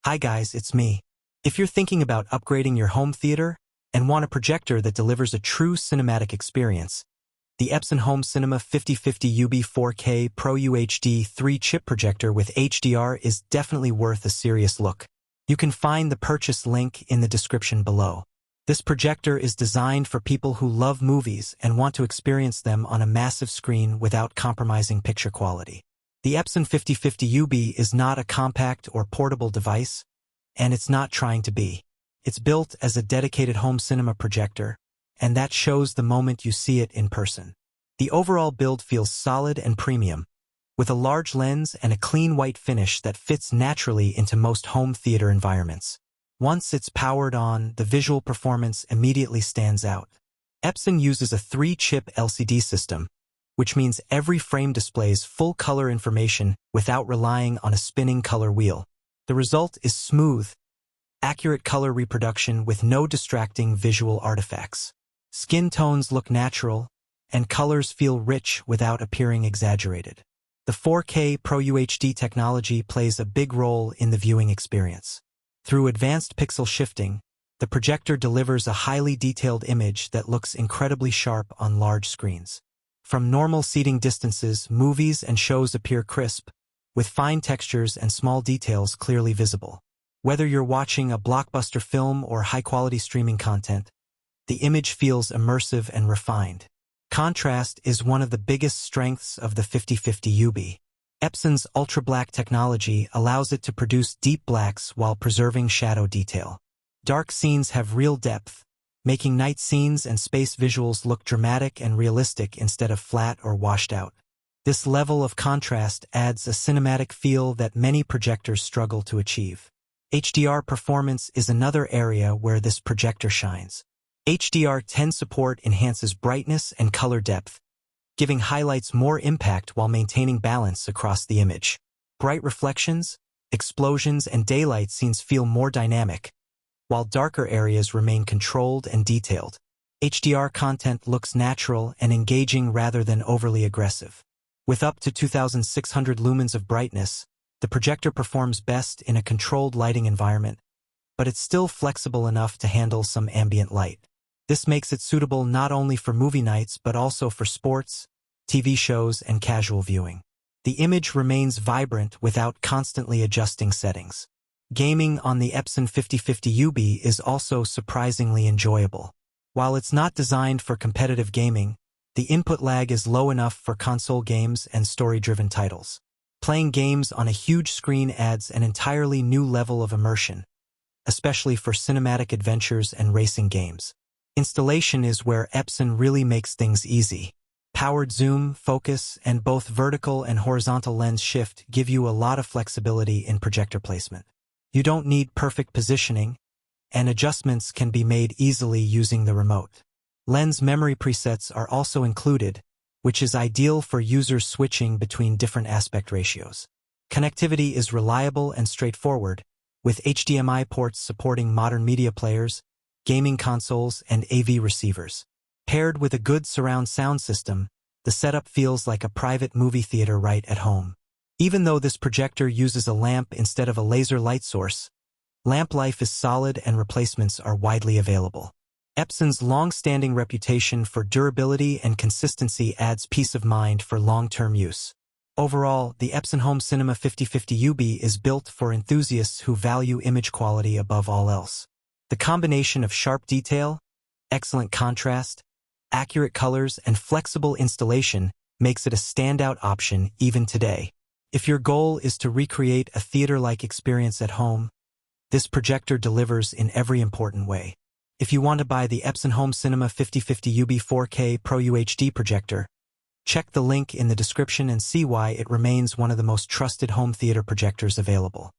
Hi guys, it's me. If you're thinking about upgrading your home theater and want a projector that delivers a true cinematic experience, the Epson Home Cinema 5050UB 4K PRO-UHD 3-chip projector with HDR is definitely worth a serious look. You can find the purchase link in the description below. This projector is designed for people who love movies and want to experience them on a massive screen without compromising picture quality. The Epson 5050UB is not a compact or portable device, and it's not trying to be. It's built as a dedicated home cinema projector, and that shows the moment you see it in person. The overall build feels solid and premium, with a large lens and a clean white finish that fits naturally into most home theater environments. Once it's powered on, the visual performance immediately stands out. Epson uses a 3-chip LCD system, which means every frame displays full color information without relying on a spinning color wheel. The result is smooth, accurate color reproduction with no distracting visual artifacts. Skin tones look natural, and colors feel rich without appearing exaggerated. The 4K PRO-UHD technology plays a big role in the viewing experience. Through advanced pixel shifting, the projector delivers a highly detailed image that looks incredibly sharp on large screens. From normal seating distances, movies and shows appear crisp, with fine textures and small details clearly visible. Whether you're watching a blockbuster film or high-quality streaming content, the image feels immersive and refined. Contrast is one of the biggest strengths of the 5050UB. Epson's ultra-black technology allows it to produce deep blacks while preserving shadow detail. Dark scenes have real depth, making night scenes and space visuals look dramatic and realistic instead of flat or washed out. This level of contrast adds a cinematic feel that many projectors struggle to achieve. HDR performance is another area where this projector shines. HDR10 support enhances brightness and color depth, giving highlights more impact while maintaining balance across the image. Bright reflections, explosions, and daylight scenes feel more dynamic, while darker areas remain controlled and detailed. HDR content looks natural and engaging rather than overly aggressive. With up to 2,600 lumens of brightness, the projector performs best in a controlled lighting environment, but it's still flexible enough to handle some ambient light. This makes it suitable not only for movie nights but also for sports, TV shows, and casual viewing. The image remains vibrant without constantly adjusting settings. Gaming on the Epson 5050UB is also surprisingly enjoyable. While it's not designed for competitive gaming, the input lag is low enough for console games and story-driven titles. Playing games on a huge screen adds an entirely new level of immersion, especially for cinematic adventures and racing games. Installation is where Epson really makes things easy. Powered zoom, focus, and both vertical and horizontal lens shift give you a lot of flexibility in projector placement. You don't need perfect positioning, and adjustments can be made easily using the remote. Lens memory presets are also included, which is ideal for users switching between different aspect ratios. Connectivity is reliable and straightforward, with HDMI ports supporting modern media players, gaming consoles, and AV receivers. Paired with a good surround sound system, the setup feels like a private movie theater right at home. Even though this projector uses a lamp instead of a laser light source, lamp life is solid and replacements are widely available. Epson's long-standing reputation for durability and consistency adds peace of mind for long-term use. Overall, the Epson Home Cinema 5050UB is built for enthusiasts who value image quality above all else. The combination of sharp detail, excellent contrast, accurate colors, and flexible installation makes it a standout option even today. If your goal is to recreate a theater-like experience at home, this projector delivers in every important way. If you want to buy the Epson Home Cinema 5050UB 4K PRO-UHD projector, check the link in the description and see why it remains one of the most trusted home theater projectors available.